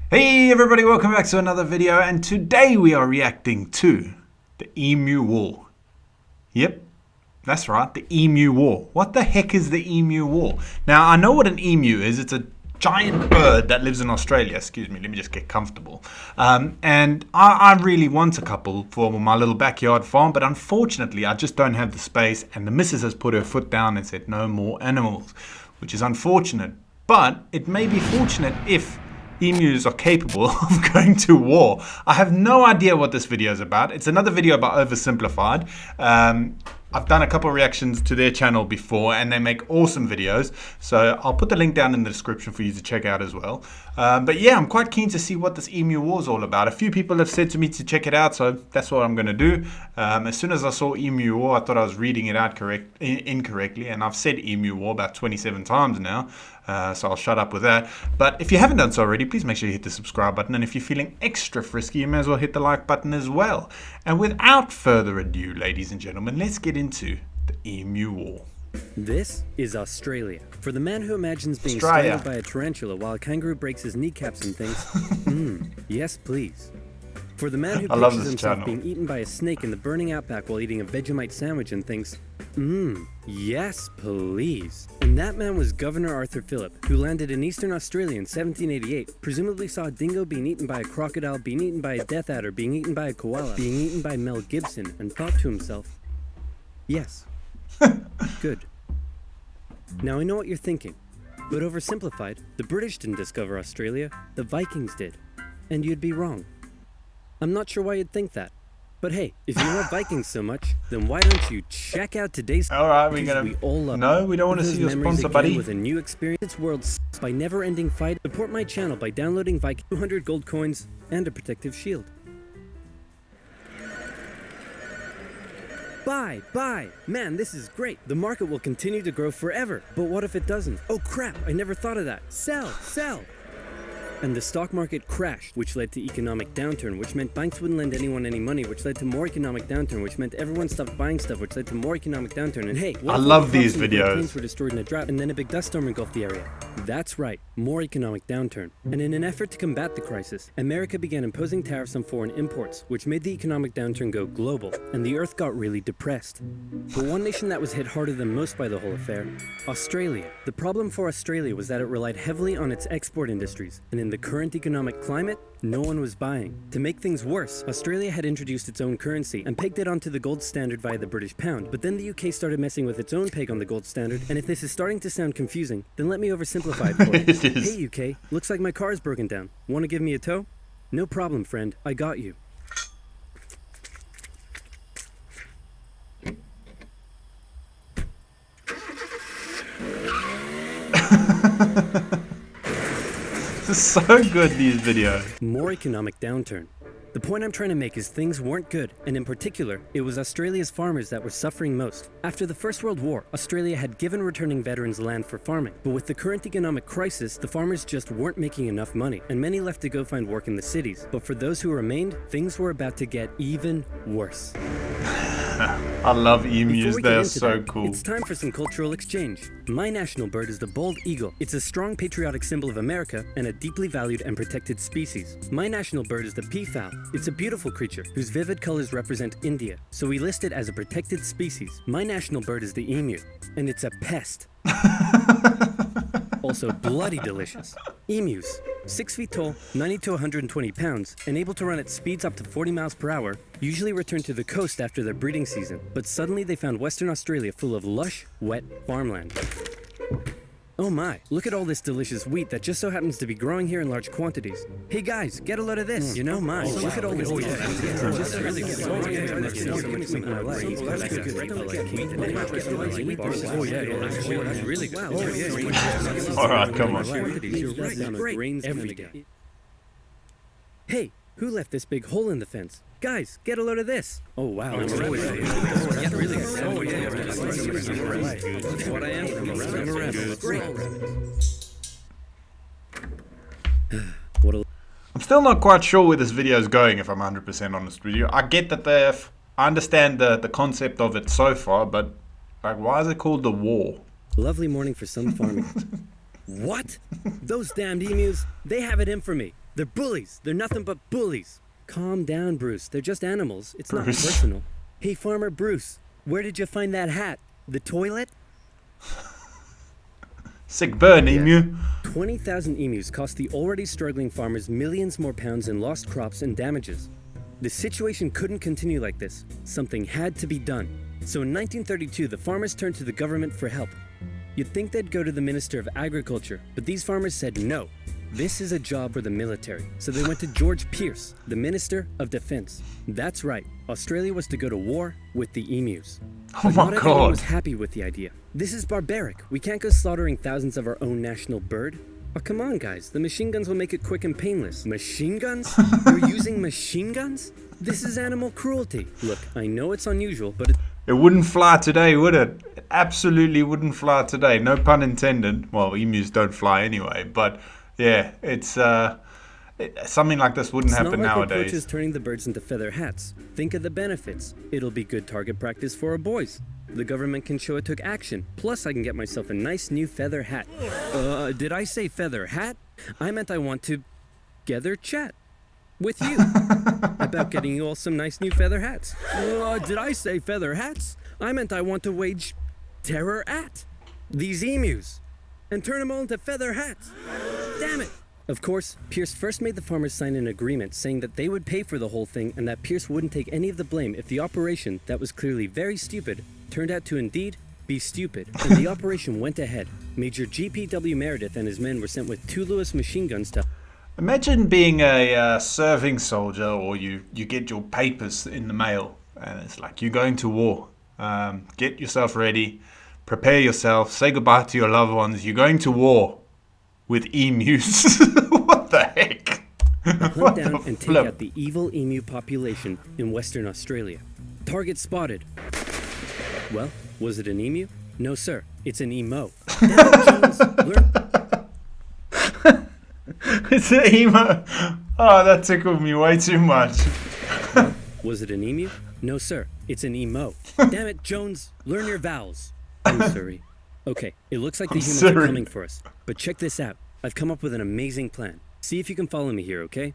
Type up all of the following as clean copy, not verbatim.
Hey everybody, welcome back to another video, and today we are reacting to the Emu War. Yep, that's right, the Emu War. What the heck is the Emu War? Now, I know what an emu is. It's a giant bird that lives in Australia. Excuse me, let me just get comfortable. And I really want a couple for my little backyard farm, but unfortunately I just don't have the space, and the missus has put her foot down and said no more animals, which is unfortunate. But it may be fortunate if emus are capable of going to war. I have no idea what this video is about. It's another video about Oversimplified. I've done a couple of reactions to their channel before, and they make awesome videos. So I'll put the link down in the description for you to check out as well. But yeah, I'm quite keen to see what this Emu War is all about. A few people have said to me to check it out, so that's what I'm going to do. As soon as I saw Emu War, I thought I was reading it out incorrectly, and I've said Emu War about 27 times now. So I'll shut up with that. But if you haven't done so already, please make sure you hit the subscribe button. And if you're feeling extra frisky, you may as well hit the like button as well. And without further ado, ladies and gentlemen, let's get into the Emu War. This is Australia. For the man who imagines being Australia. strangled by a tarantula while a kangaroo breaks his kneecaps and things, yes please. For the man who pictures himself being eaten by a snake in the burning outback while eating a Vegemite sandwich and thinks, yes please. And that man was Governor Arthur Phillip, who landed in Eastern Australia in 1788, presumably saw a dingo being eaten by a crocodile, being eaten by a death adder, being eaten by a koala, being eaten by Mel Gibson, and thought to himself, yes, good. Now I know what you're thinking, but oversimplified, the British didn't discover Australia, the Vikings did. And you'd be wrong. I'm not sure why you'd think that. But hey, if you love Vikings so much, then why don't you check out today's Alright, we all love No, we don't want to see your sponsor, buddy. With a new experience world by never-ending fight. Support my channel by downloading Viking 200 gold coins and a protective shield. Buy! Man, this is great. The market will continue to grow forever. But what if it doesn't? Oh crap, I never thought of that. Sell! And the stock market crashed, which led to economic downturn, which meant banks wouldn't lend anyone any money, which led to more economic downturn, which meant everyone stopped buying stuff, which led to more economic downturn. And hey, I love these videos. Planes were destroyed in a drought, and then a big dust storm engulfed the area. That's right, more economic downturn. And in an effort to combat the crisis, America began imposing tariffs on foreign imports, which made the economic downturn go global, and the earth got really depressed. But one nation that was hit harder than most by the whole affair, Australia. The problem for Australia was that it relied heavily on its export industries, and in the current economic climate, no one was buying. To make things worse, Australia had introduced its own currency and pegged it onto the gold standard via the British pound, but then the UK started messing with its own peg on the gold standard, and if this is starting to sound confusing, then let me oversimplify it for you. Hey UK, looks like my car is broken down. Want to give me a tow? No problem, friend, I got you. This is so good, these videos. More economic downturn. The point I'm trying to make is things weren't good, and in particular, it was Australia's farmers that were suffering most. After the First World War, Australia had given returning veterans land for farming, but with the current economic crisis, the farmers just weren't making enough money, and many left to go find work in the cities. But for those who remained, things were about to get even worse. I love emus, they're so cool. It's time for some cultural exchange. My national bird is the bald eagle. It's a strong patriotic symbol of America and a deeply valued and protected species. My national bird is the peafowl. It's a beautiful creature whose vivid colors represent India, so we list it as a protected species. My national bird is the emu, and it's a pest. Also bloody delicious. Emus, 6 feet tall, 90 to 120 pounds, and able to run at speeds up to 40 miles per hour, usually return to the coast after their breeding season. But suddenly they found Western Australia full of lush, wet farmland. Oh my, look at all this delicious wheat that just so happens to be growing here in large quantities. Hey guys, get a load of this. You know, look at all this Alright, come on. Hey, who left this big hole in the fence? Guys, get a load of this. Oh wow. I'm still not quite sure where this video is going, if I'm 100% honest with you. I get that I understand the concept of it so far, but like, why is it called the war? Lovely morning for some farming. What? Those damned emus, they have it in for me. They're bullies. They're nothing but bullies. Calm down, Bruce. They're just animals. It's not personal. Hey, Farmer Bruce, where did you find that hat? The toilet? Sick burn, emu. 20,000 emus cost the already struggling farmers millions more pounds in lost crops and damages. The situation couldn't continue like this. Something had to be done. So in 1932, the farmers turned to the government for help. You'd think they'd go to the Minister of Agriculture, but these farmers said no. This is a job for the military. So they went to George Pierce, the Minister of Defense. That's right, Australia was to go to war with the emus. Oh my Not everyone God. was happy with the idea. This is barbaric. We can't go slaughtering thousands of our own national bird. Oh, come on, guys. The machine guns will make it quick and painless. Machine guns? You're using machine guns? This is animal cruelty. Look, I know it's unusual, but It wouldn't fly today, would it? It absolutely wouldn't fly today. No pun intended. Well, emus don't fly anyway, but yeah, it's something like this wouldn't happen it's not like nowadays. approaches turning the birds into feather hats. Think of the benefits. It'll be good target practice for our boys. The government can show it took action. Plus, I can get myself a nice new feather hat. Did I say feather hat? I meant I want to gather chat with you about getting you all some nice new feather hats. Did I say feather hats? I meant I want to wage terror at these emus and turn them all into feather hats. Damn it! Of course, Pierce first made the farmers sign an agreement saying that they would pay for the whole thing and that Pierce wouldn't take any of the blame if the operation, that was clearly very stupid, turned out to indeed be stupid. And the operation went ahead. Major G.P.W. Meredith and his men were sent with 2 Lewis machine guns to... Imagine being a serving soldier, or you get your papers in the mail, and it's like, you're going to war. Get yourself ready, prepare yourself, say goodbye to your loved ones. You're going to war with emus. What the heck? Hunt down and take out the evil emu population in Western Australia. Target spotted. Well, was it an emu? No, sir. It's an emo. It's an emo. Oh, that tickled me way too much. Was it an emu? No, sir. It's an emo. Damn it, Jones. Learn your vowels. I'm sorry. Okay, it looks like the humans are coming for us. But check this out. I've come up with an amazing plan. See if you can follow me here, okay?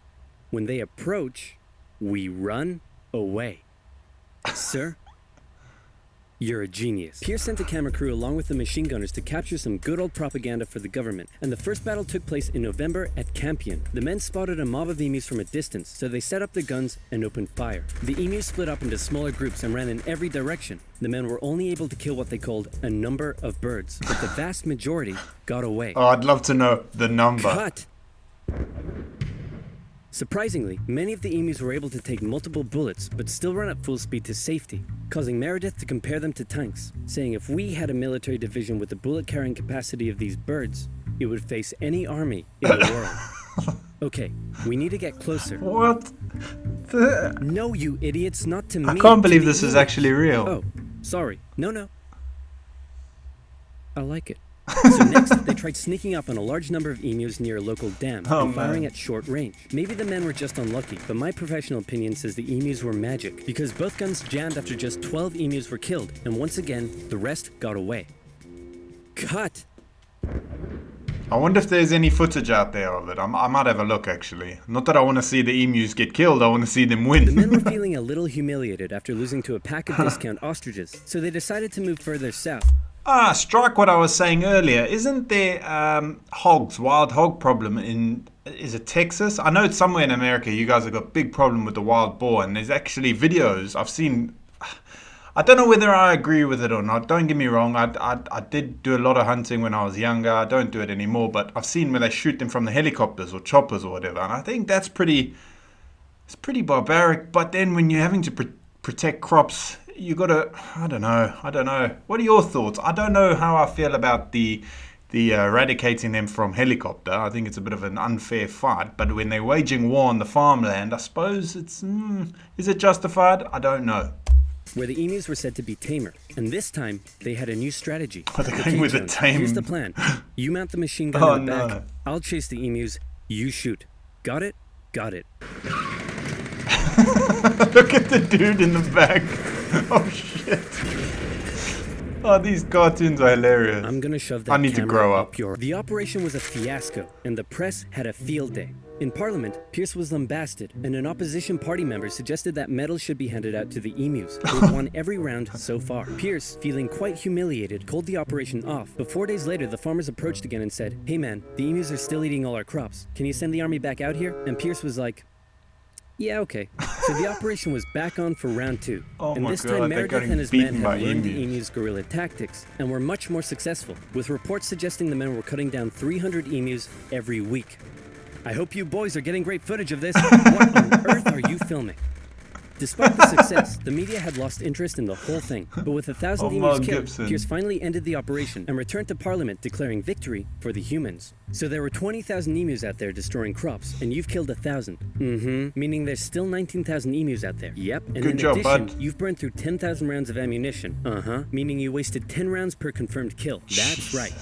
When they approach, we run away. Sir, you're a genius. Pierce sent a camera crew along with the machine gunners to capture some good old propaganda for the government, and the first battle took place in November at Campion. The men spotted a mob of emus from a distance, so they set up their guns and opened fire. The emus split up into smaller groups and ran in every direction. The men were only able to kill what they called a number of birds, but the vast majority got away. Oh, I'd love to know the number. Cut! Surprisingly, many of the emus were able to take multiple bullets, but still run at full speed to safety, causing Meredith to compare them to tanks, saying if we had a military division with the bullet-carrying capacity of these birds, it would face any army in the world. Okay, we need to get closer. What? No, you idiots, not to me. I can't believe this is actually real. Oh, sorry. No. I like it. So next, they tried sneaking up on a large number of emus near a local dam and firing at short range. Maybe the men were just unlucky, but my professional opinion says the emus were magic, because both guns jammed after just 12 emus were killed, and once again, the rest got away. Cut! I wonder if there's any footage out there of it. I might have a look, actually. Not that I want to see the emus get killed, I want to see them win. The men were feeling a little humiliated after losing to a pack of discount ostriches, so they decided to move further south. Strike what I was saying earlier. Isn't there wild hog problem is it Texas? I know it's somewhere in America. You guys have got a big problem with the wild boar, and there's actually videos I've seen. I don't know whether I agree with it or not. Don't get me wrong. I did do a lot of hunting when I was younger. I don't do it anymore, but I've seen where they shoot them from the helicopters or choppers or whatever, and I think it's pretty barbaric. But then when you're having to protect crops, you gotta, I don't know. What are your thoughts? I don't know how I feel about the eradicating them from helicopter. I think it's a bit of an unfair fight. But when they're waging war on the farmland, I suppose it's, is it justified? I don't know. Where the emus were said to be tamer, and this time they had a new strategy. Oh, they're going with a tame. Here's the plan. You mount the machine gun in the back. I'll chase the emus. You shoot. Got it? Got it. Look at the dude in the back. Oh shit. Oh, these cartoons are hilarious. I'm gonna shove that I need to grow up. The operation was a fiasco, and the press had a field day. In Parliament, Pierce was lambasted, and an opposition party member suggested that medals should be handed out to the emus, who had won every round so far. Pierce, feeling quite humiliated, called the operation off, but 4 days later the farmers approached again and said, "Hey man, the emus are still eating all our crops. Can you send the army back out here?" And Pierce was like, "Yeah, okay." So the operation was back on for round 2. And this time Meredith and his men had learned the emus' guerrilla tactics and were much more successful, with reports suggesting the men were cutting down 300 emus every week. I hope you boys are getting great footage of this. What on earth are you filming? Despite the success, the media had lost interest in the whole thing. But with 1,000 emus killed, Pierce finally ended the operation and returned to Parliament declaring victory for the humans. So there were 20,000 emus out there destroying crops, and you've killed 1,000. Meaning there's still 19,000 emus out there. Yep, and in addition, you've burned through 10,000 rounds of ammunition. Meaning you wasted 10 rounds per confirmed kill. That's right.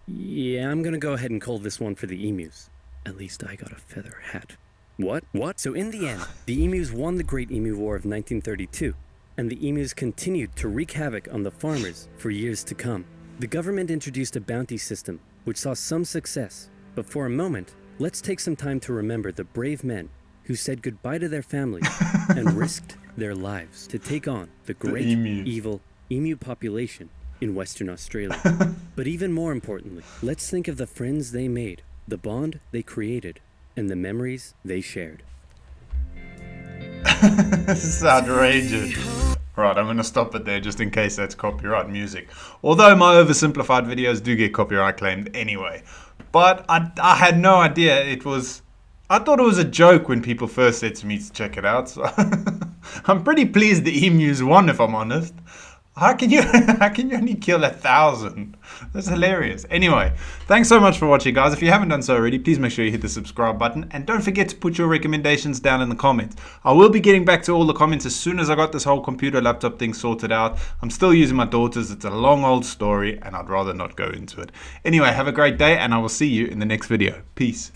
Yeah, I'm gonna go ahead and call this one for the emus. At least I got a feather hat. What? So in the end, the emus won the Great Emu War of 1932, and the emus continued to wreak havoc on the farmers for years to come. The government introduced a bounty system, which saw some success. But for a moment, let's take some time to remember the brave men who said goodbye to their families and risked their lives to take on the great, evil emu population in Western Australia. But even more importantly, let's think of the friends they made, the bond they created, and the memories they shared. This is outrageous. Right, I'm going to stop it there just in case that's copyright music. Although my oversimplified videos do get copyright claimed anyway. But I had no idea it was... I thought it was a joke when people first said to me to check it out. So I'm pretty pleased the emus won, if I'm honest. How can you only kill 1,000? That's hilarious. Anyway, thanks so much for watching, guys. If you haven't done so already, please make sure you hit the subscribe button. And don't forget to put your recommendations down in the comments. I will be getting back to all the comments as soon as I got this whole computer laptop thing sorted out. I'm still using my daughter's. It's a long old story, and I'd rather not go into it. Anyway, have a great day, and I will see you in the next video. Peace.